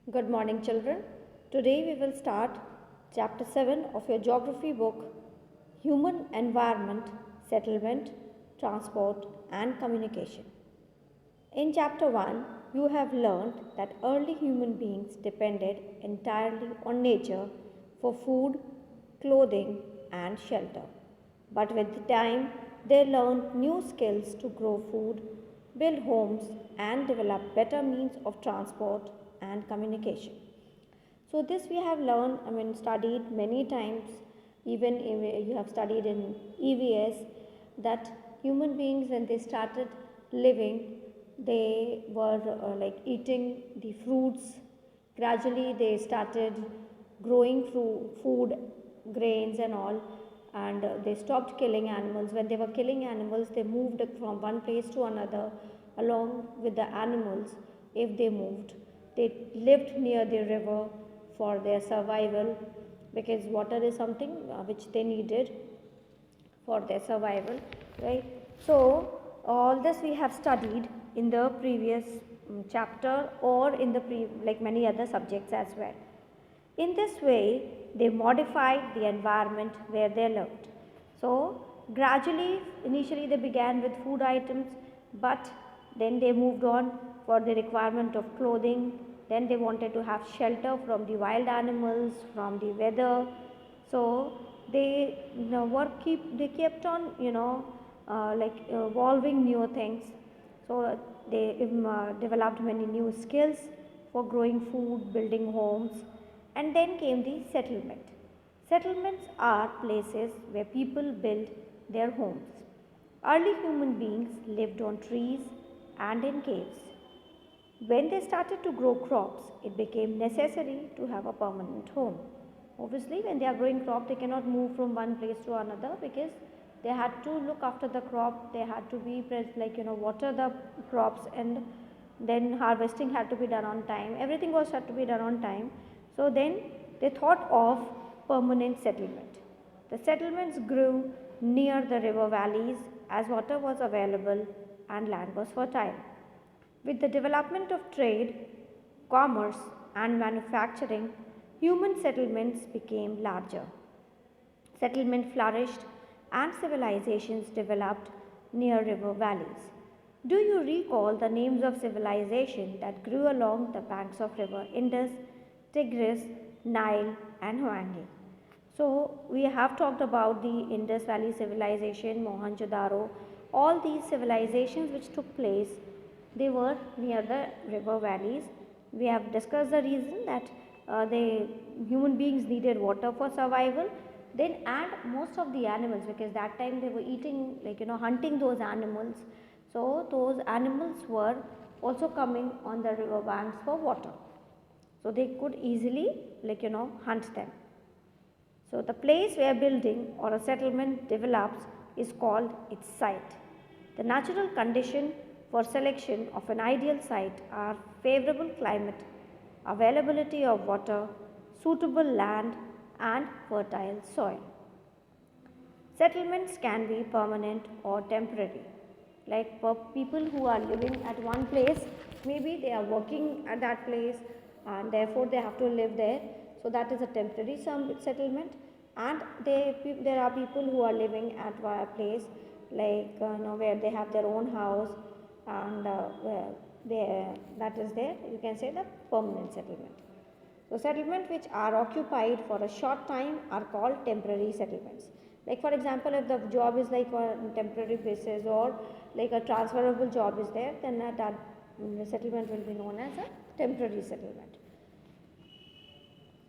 Good morning, children. Today we will start chapter 7 of your geography book, Human Environment, Settlement, Transport and Communication. In chapter 1, you have learned that early human beings depended entirely on nature for food, clothing, and shelter. But with time, they learned new skills to grow food, build homes, and develop better means of transport and communication. So, this we have learned, studied many times, even if you have studied in EVS, that human beings, when they started living, they were like eating the fruits. Gradually, they started growing food, grains, and all, and they stopped killing animals. When they were killing animals, they moved from one place to another along with the animals. If they moved, they lived near the river for their survival, because water is something which they needed for their survival, right? So all this we have studied in the previous chapter, or in the like many other subjects as well. In this way, they modified the environment where they lived. So, gradually, initially they began with food items, but then they moved on for the requirement of clothing. Then they wanted to have shelter from the wild animals, from the weather. So, they kept on evolving new things. So, they developed many new skills for growing food, building homes, and then came the settlement. Settlements are places where people build their homes. Early human beings lived on trees and in caves. When they started to grow crops, it became necessary to have a permanent home. Obviously, when they are growing crop, they cannot move from one place to another, because they had to look after the crop. They had to be water the crops, and then harvesting had to be done on time. Everything was had to be done on time. So then they thought of permanent settlement. The settlements grew near the river valleys as water was available and land was fertile. With the development of trade, commerce, and manufacturing, human settlements became larger. Settlement flourished and civilizations developed near river valleys. Do you recall the names of civilization that grew along the banks of river Indus, Tigris, Nile, and Huanghe? So, we have talked about the Indus Valley civilization, Mohenjo-daro. All these civilizations which took place, they were near the river valleys. We have discussed the reason that the human beings needed water for survival. Then, and most of the animals, because that time they were eating, hunting those animals. So, those animals were also coming on the river banks for water. So, they could easily, hunt them. So, the place where building or a settlement develops is called its site. The natural condition for selection of an ideal site are favorable climate, availability of water, suitable land, and fertile soil. Settlements can be permanent or temporary. Like for people who are living at one place, maybe they are working at that place and therefore they have to live there. So that is a temporary settlement. And there are people who are living at a place where they have their own house, and that is there, you can say, the permanent settlement. So, settlements which are occupied for a short time are called temporary settlements. Like for example, if the job is like on temporary basis, or like a transferable job is there, then that settlement will be known as a temporary settlement.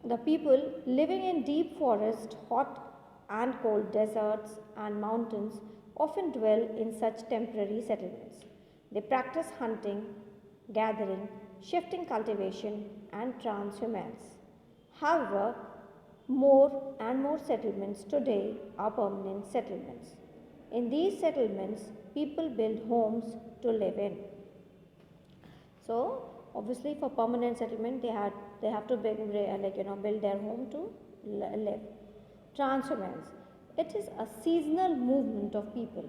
The people living in deep forest, hot and cold deserts and mountains often dwell in such temporary settlements. They practice hunting, gathering, shifting cultivation, and transhumance. However, more and more settlements today are permanent settlements. In these settlements, people build homes to live in. So, obviously, for permanent settlement, they have to build their home to live. Transhumance. It is a seasonal movement of people.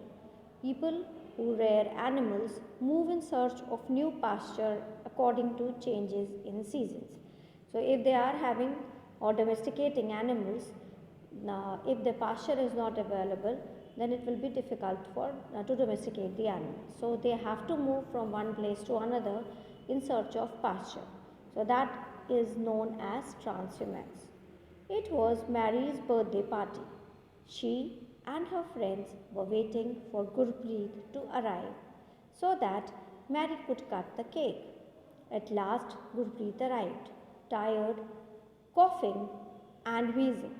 People who rear animals move in search of new pasture according to changes in seasons. So if they are having or domesticating animals, if the pasture is not available, then it will be difficult for to domesticate the animals. So they have to move from one place to another in search of pasture. So that is known as transhumance. It was Mary's birthday party. She and her friends were waiting for Gurpreet to arrive so that Mary could cut the cake. At last, Gurpreet arrived, tired, coughing, and wheezing.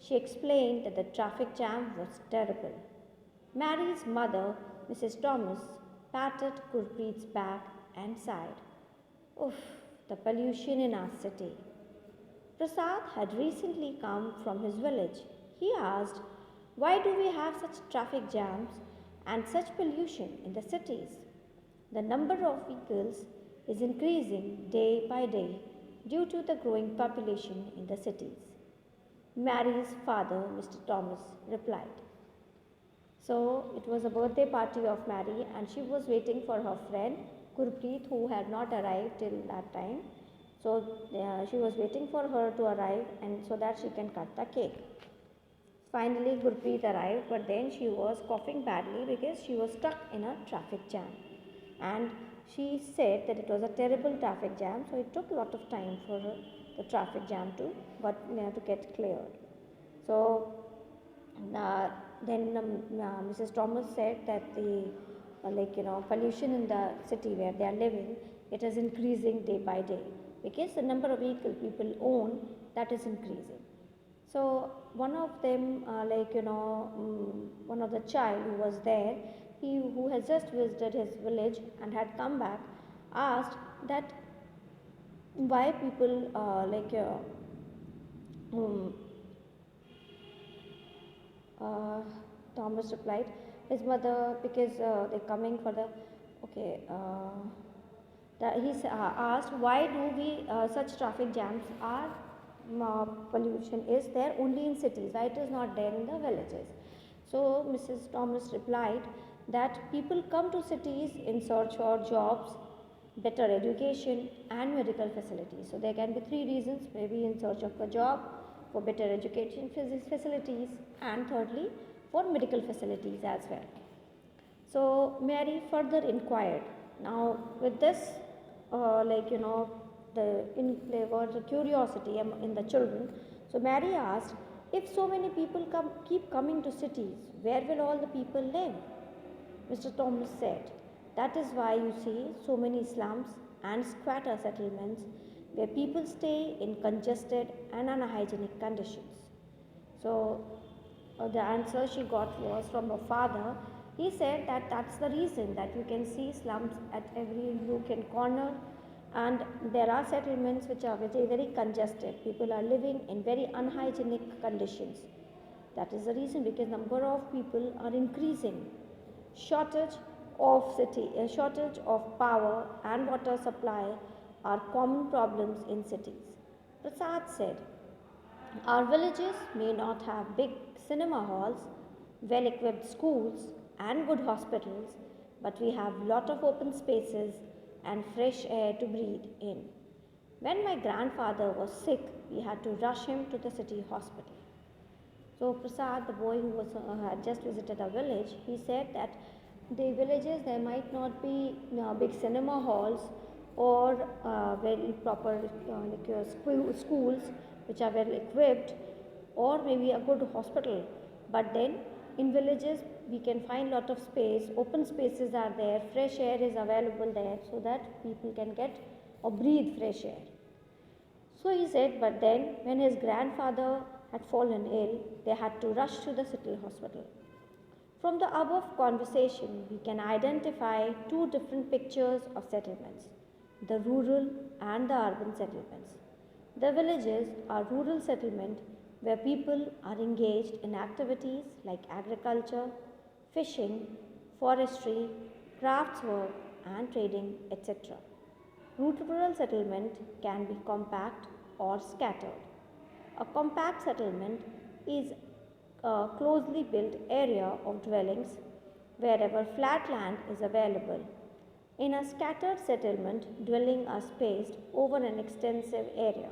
She explained that the traffic jam was terrible. Mary's mother, Mrs. Thomas, patted Gurpreet's back and sighed. Oof, the pollution in our city. Prasad had recently come from his village. He asked, why do we have such traffic jams and such pollution in the cities? The number of vehicles is increasing day by day due to the growing population in the cities. Mary's father, Mr. Thomas, replied. So it was a birthday party of Mary, and she was waiting for her friend Gurpreet, who had not arrived till that time. So she was waiting for her to arrive, and so that she can cut the cake. Finally, Gurpreet arrived, but then she was coughing badly because she was stuck in a traffic jam. And she said that it was a terrible traffic jam, so it took a lot of time for her, the traffic jam to get cleared. So then Mrs. Thomas said that the pollution in the city where they are living, it is increasing day by day because the number of vehicles people own, that is increasing. So one of them, one of the child who was there, he who has just visited his village and had come back, asked that why people Thomas replied, his mother, because they're coming for the, he asked why do we, such traffic jams are, pollution is there only in cities, why it is not there in the villages. So Mrs. Thomas replied that people come to cities in search for jobs, better education and medical facilities. So there can be three reasons, maybe in search of a job, for better education facilities, and thirdly for medical facilities as well. So Mary further inquired. Now with this, there was a curiosity in the children. So Mary asked, if so many people keep coming to cities, where will all the people live? Mr. Thomas said, that is why you see so many slums and squatter settlements where people stay in congested and unhygienic conditions. So the answer she got was from her father. He said that that's the reason that you can see slums at every nook and corner, and there are settlements which are very, very congested. People are living in very unhygienic conditions. That is the reason, because number of people are increasing. Shortage of power and water supply are common problems in cities. Prasad said, our villages may not have big cinema halls, well-equipped schools and good hospitals, but we have lot of open spaces and fresh air to breathe in. When my grandfather was sick, we had to rush him to the city hospital. So Prasad, the boy who had just visited a village, he said that the villages, there might not be big cinema halls or very proper schools which are well equipped, or maybe a good hospital, but then in villages we can find lot of space, open spaces are there, fresh air is available there, so that people can get or breathe fresh air. So he said, but then when his grandfather had fallen ill, they had to rush to the city hospital. From the above conversation, we can identify two different pictures of settlements, the rural and the urban settlements. The villages are rural settlement where people are engaged in activities like agriculture, fishing, forestry, crafts work and trading, etc. Rural settlement can be compact or scattered. A compact settlement is a closely built area of dwellings wherever flat land is available. In a scattered settlement, dwellings are spaced over an extensive area.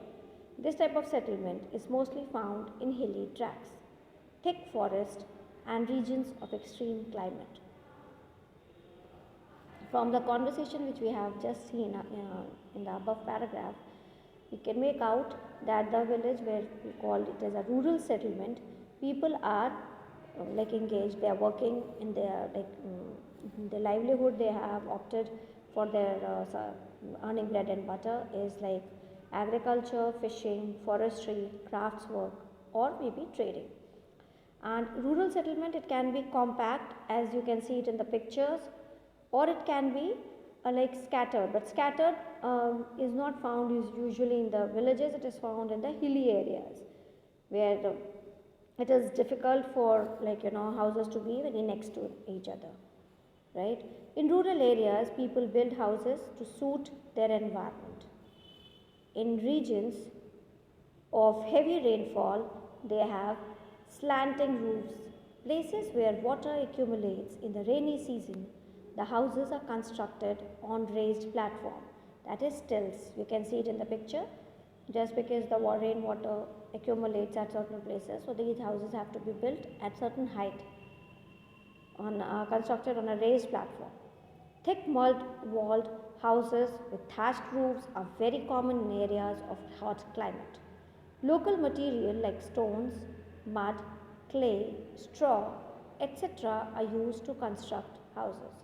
This type of settlement is mostly found in hilly tracts, thick forest, and regions of extreme climate. From the conversation which we have just seen in the above paragraph, we can make out that the village where we call it as a rural settlement, people are like engaged, they are working in their the livelihood they have opted for their earning bread and butter is like agriculture, fishing, forestry, crafts work, or maybe trading. And rural settlement, it can be compact as you can see it in the pictures, or it can be like scattered, but scattered is not found usually in the villages, it is found in the hilly areas where it is difficult for houses to be very next to each other, right? In rural areas, people build houses to suit their environment. In regions of heavy rainfall, they have slanting roofs, places where water accumulates in the rainy season. The houses are constructed on raised platform, that is stilts. You can see it in the picture. Just because the rainwater accumulates at certain places, so these houses have to be built at certain height, constructed on a raised platform. Thick mud walled houses with thatched roofs are very common in areas of hot climate. Local material like stones, mud, clay, straw, etc. are used to construct houses.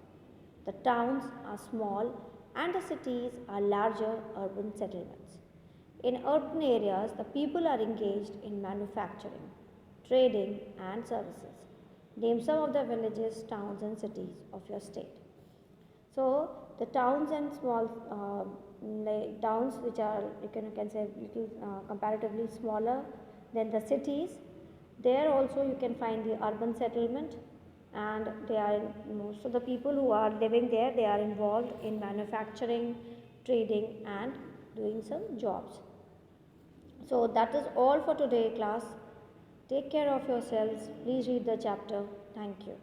The towns are small and the cities are larger urban settlements. In urban areas, the people are engaged in manufacturing, trading, and services. Name some of the villages, towns, and cities of your state. So, the towns and small towns which are you can say little comparatively smaller than the cities, there also you can find the urban settlement, and they are most of the people who are living there, they are involved in manufacturing, trading, and doing some jobs. So that is all for today class. Take care of yourselves. Please read the chapter. Thank you.